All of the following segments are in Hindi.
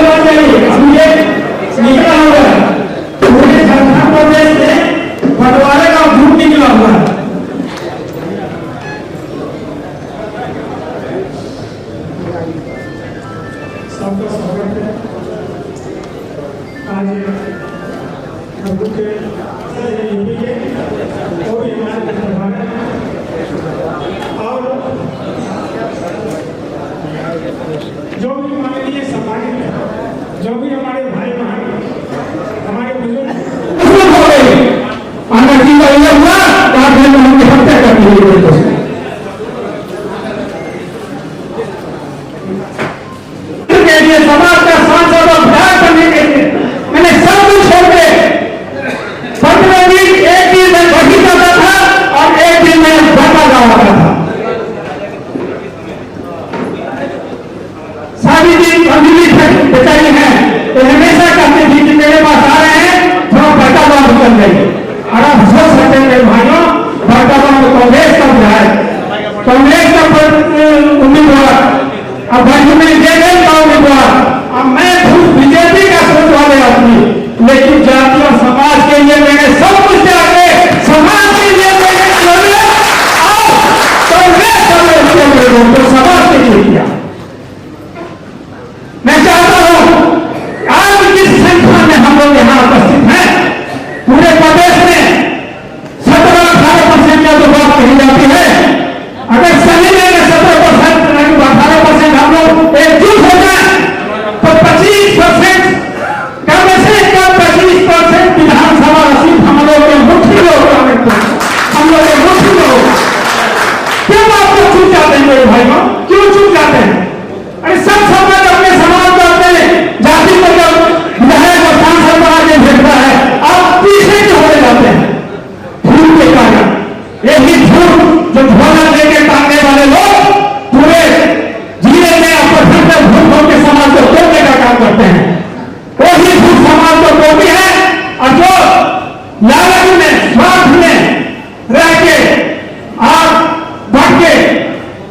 बात चाहिए हम ये निकला हुआ है पूरे झारखंड प्रदेश में बंटवारे का झूठ निकला हुआ है। सबका स्वागत है। आज प्रभु के और जो भी हमारे लिए समाज में जो भी हमारे भाई बहन हमारे बुजुर्ग हो गए अंदर जी का ये हुआ बाद में उनकी हत्या कर दी गई। समाज का सांसद और विधायक करने के लिए मैंने सब कुछ छोड़ के 15 दिन एक दिन में बही जाता था और एक दिन में भागा जाता था। सारी दिन अमीरी बेचारी है तो हमेशा कहते थी कि मेरे पास आ रहे हैं थोड़ा पैसा बात कर देंगे। और आप सोच सकते हैं मेरे भाइयों वर्तमान में कांग्रेस का विधायक कांग्रेस का उम्मीदवार अब भाई में जयदेव का उम्मीदवार अब मैं खुद बीजेपी का सोच वाले आदमी लेकिन जाति और समाज के लिए मैंने सब कुछ त्याग के समाज के लिए मैंने कांग्रेस तो समाज के लिए किया। मैं चाहता हूं आज जिस संख्या में हम लोग यहाँ उपस्थित हैं पूरे प्रदेश में 17-18% का जो बात कही जाती है अगर सही में 17-18% हम लोग एकजुट हो जाए तो 25% कम से कम 25% विधानसभा सीट हम लोग के मुख्य लोग हम लोग के मुख्य लोग क्यों आपको चूक जाते हैं मेरे भाइयों क्यों चूक जाते हैं? अरे सब समाज अपने समाज को अपने जाति को जब विधायक और सांसद बना के भेजता है आप पीछे क्यों हो जाते हैं? झूठ के कारण यही झूठ जो झोला लेके टांगने वाले लोग पूरे जिले में अपने झूठ के समाज को तोड़ने का काम करते हैं। वही झूठ समाज को तोड़ती है और जो लालच में स्वार्थ में रह के आप बढ़ के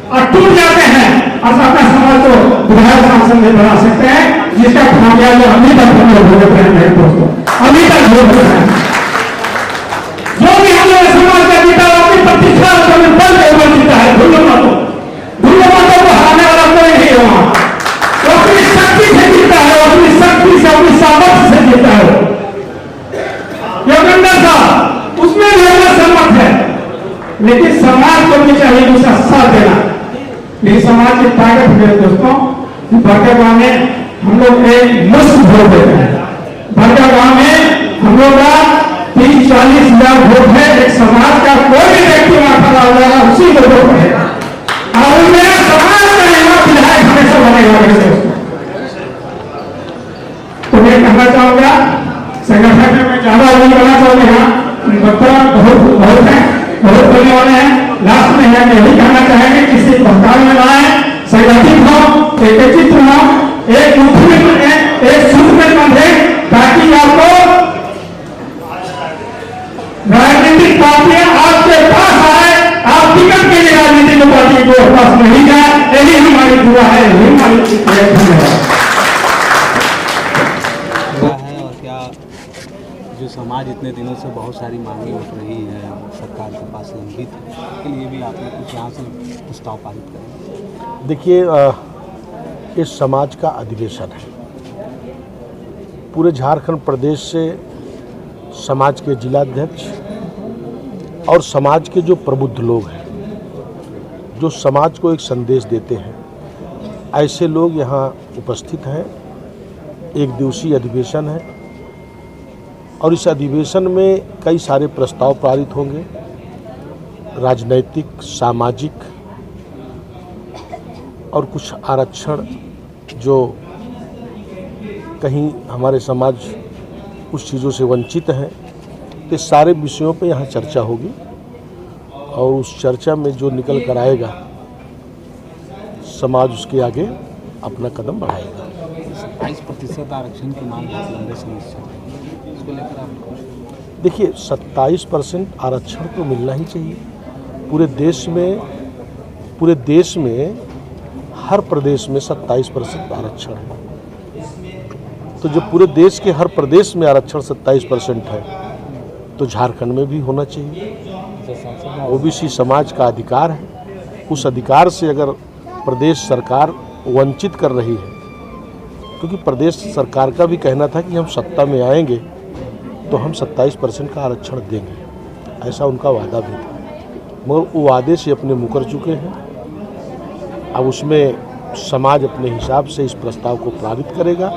और टूट जाते हैं और अपना समाज को विधायक सांसद में बना सकते हैं जिसका खामियाजा अभी तक हम लोग भुगत रहे हैं दोस्तों अभी तक भुगत रहे हैं। जो भी हम लोग समाज का जीता अपनी प्रतिष्ठा बल के ऊपर जीता है भूलो मतों को हराने वाला कोई नहीं है वहां वो अपनी शक्ति से जीता है अपनी शक्ति से अपनी सामर्थ्य से जीता है। योगेंद्र साहब उसमें भी हमारा सम्मत है लेकिन समाज को भी चाहिए उसका साथ देना। लेकिन समाज की ताकत मेरे दोस्तों बड़का गांव में हम लोग एक मुश्त वोट देते हैं। बड़का गांव में हम लोग का 30-40 हजार वोट है एक समाज का कोई भी व्यक्ति माथा डाल जाएगा उसी को वोट है और मेरा समाज का यहाँ विधायक हमेशा बनेगा। तो मैं कहना चाहूंगा संगठन में मैं ज्यादा नहीं करना चाहूंगा यहाँ वक्ता बहुत है बहुत बोलने वाले हैं लास्ट में है यही कहना चाहेंगे किसी भक्तान में लाए संगठित हो एकत्रित हो एक मुट्ठी में एक सूत्र में बंधे ताकि आपको राजनीतिक पार्टियां आपके पास आए आप टिकट के लिए राजनीतिक पार्टी को पास नहीं जाए यही हमारी दुआ है यही हमारी धन्यवाद। और क्या जो समाज इतने दिनों से बहुत सारी मांगे उठ रही है सरकार के पास लंबित है उसके लिए भी आपने कुछ यहाँ से प्रस्ताव पारित करें? देखिए इस समाज का अधिवेशन है पूरे झारखंड प्रदेश से समाज के जिलाध्यक्ष और समाज के जो प्रबुद्ध लोग हैं जो समाज को एक संदेश देते हैं ऐसे लोग यहाँ उपस्थित हैं। एक दिवसीय अधिवेशन है और इस अधिवेशन में कई सारे प्रस्ताव पारित होंगे राजनैतिक सामाजिक और कुछ आरक्षण जो कहीं हमारे समाज कुछ चीज़ों से वंचित हैं तो सारे विषयों पे यहाँ चर्चा होगी और उस चर्चा में जो निकल कर आएगा समाज उसके आगे अपना कदम बढ़ाएगा। 27% आरक्षण की मांग लंबे समय से इसको लेकर आप देखिए 27% आरक्षण तो मिलना ही चाहिए पूरे देश में हर प्रदेश में 27% आरक्षण है तो जब पूरे देश के हर प्रदेश में आरक्षण 27% है तो झारखंड में भी होना चाहिए। ओबीसी समाज का अधिकार है, उस अधिकार से अगर प्रदेश सरकार वंचित कर रही है, क्योंकि प्रदेश सरकार का भी कहना था कि हम सत्ता में आएंगे तो हम 27% का आरक्षण देंगे, ऐसा उनका वादा भी था, मगर वो वादे से अपने मुकर चुके हैं। अब उसमें समाज अपने हिसाब से इस प्रस्ताव को पारित करेगा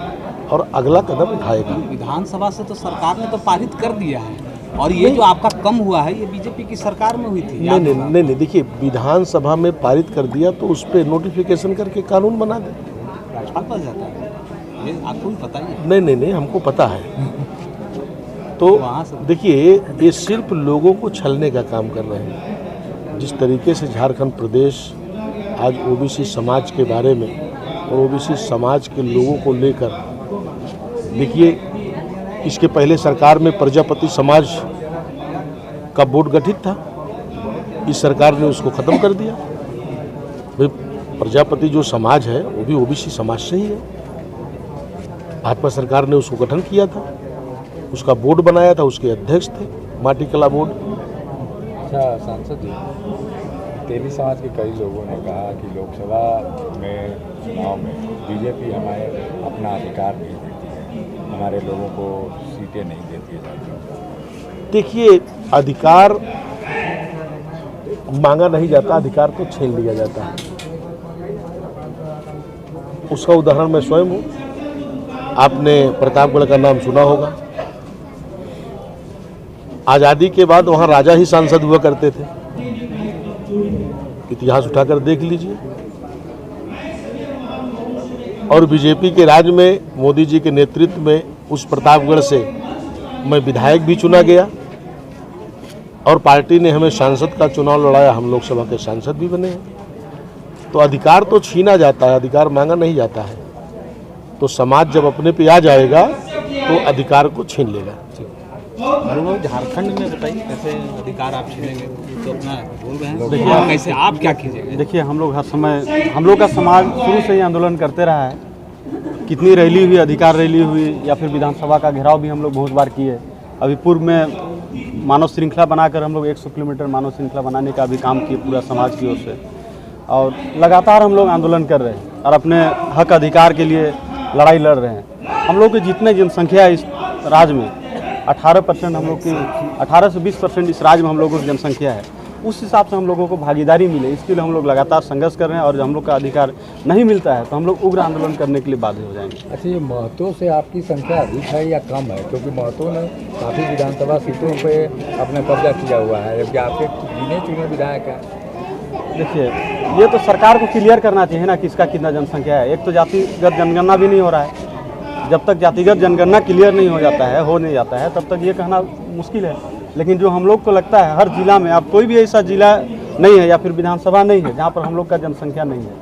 और अगला कदम उठाएगा। विधानसभा से तो सरकार ने तो पारित कर दिया है, और ये जो आपका कम हुआ है ये बीजेपी की सरकार में हुई थी। नहीं, देखिए विधानसभा में पारित कर दिया तो उस पर नोटिफिकेशन करके कानून बना दे, राज्यपाल पास जाता है, ये आपको भी पता ही है। नहीं, हमको पता है। तो देखिए ये सिर्फ लोगों को छलने का काम कर रहे हैं। जिस तरीके से झारखंड प्रदेश आज ओबीसी समाज के बारे में और ओबीसी समाज के लोगों को लेकर, देखिए इसके पहले सरकार में प्रजापति समाज का बोर्ड गठित था, इस सरकार ने उसको ख़त्म कर दिया। भाई प्रजापति जो समाज है वो भी ओबीसी समाज से ही है। भाजपा सरकार ने उसको गठन किया था, उसका बोर्ड बनाया था, उसके अध्यक्ष थे माटी कला बोर्ड। अच्छा सांसद जी, तेली समाज के कई लोगों ने कहा कि लोकसभा में चुनाव में बीजेपी हमें अपना अधिकार नहीं देती है, हमारे लोगों को सीटें नहीं देती है। देखिए अधिकार मांगा नहीं जाता, अधिकार तो छीन लिया जाता है। उसका उदाहरण मैं स्वयं हूँ। आपने प्रतापगढ़ का नाम सुना होगा। आज़ादी के बाद वहाँ राजा ही सांसद हुआ करते थे, इतिहास उठाकर देख लीजिए। और बीजेपी के राज में मोदी जी के नेतृत्व में उस प्रतापगढ़ से मैं विधायक भी चुना गया और पार्टी ने हमें सांसद का चुनाव लड़ाया, हम लोकसभा के सांसद भी बने हैं। तो अधिकार तो छीना जाता है, अधिकार मांगा नहीं जाता है। तो समाज जब अपने पे आ जाएगा तो अधिकार को छीन लेगा। झारखंड में बताइए कैसे अधिकार आप छीनेंगे, तो अपना बोल रहे हैं, देखिए कैसे आप क्या कीजिएगा? देखिए हम लोग हर समय, हम लोग का समाज शुरू से ही आंदोलन करते रहा है। कितनी रैली हुई, अधिकार रैली हुई, या फिर विधानसभा का घेराव भी हम लोग बहुत बार किए। अभी पूर्व में मानव श्रृंखला बनाकर हम लोग 100 किलोमीटर मानव श्रृंखला बनाने का भी काम किए पूरा समाज की ओर से, और लगातार हम लोग आंदोलन कर रहे हैं और अपने हक अधिकार के लिए लड़ाई लड़ रहे हैं। हम लोग की जितने जनसंख्या है इस राज्य में 18% हम लोग की 18 से 20% इस राज्य में हम लोगों की जनसंख्या है, उस हिसाब से हम लोगों को भागीदारी मिले, इसके लिए हम लोग लगातार संघर्ष कर रहे हैं। और जब हम लोग का अधिकार नहीं मिलता है तो हम लोग उग्र आंदोलन करने के लिए बाध्य हो जाएंगे। अच्छा, ये महतो से आपकी संख्या अधिक है या कम है? क्योंकि महतो ने काफ़ी विधानसभा सीटों पे अपना कब्जा किया हुआ है, जबकि आपके गिने चुने विधायक हैं। देखिए ये तो सरकार को क्लियर करना चाहिए ना कि इसका कितना जनसंख्या है। एक तो जातिगत जनगणना भी नहीं हो रहा है। जब तक जातिगत जनगणना क्लियर नहीं हो नहीं जाता है तब तक ये कहना मुश्किल है। लेकिन जो हम लोग को लगता है हर जिला में, अब कोई भी ऐसा जिला नहीं है या फिर विधानसभा नहीं है जहाँ पर हम लोग का जनसंख्या नहीं है।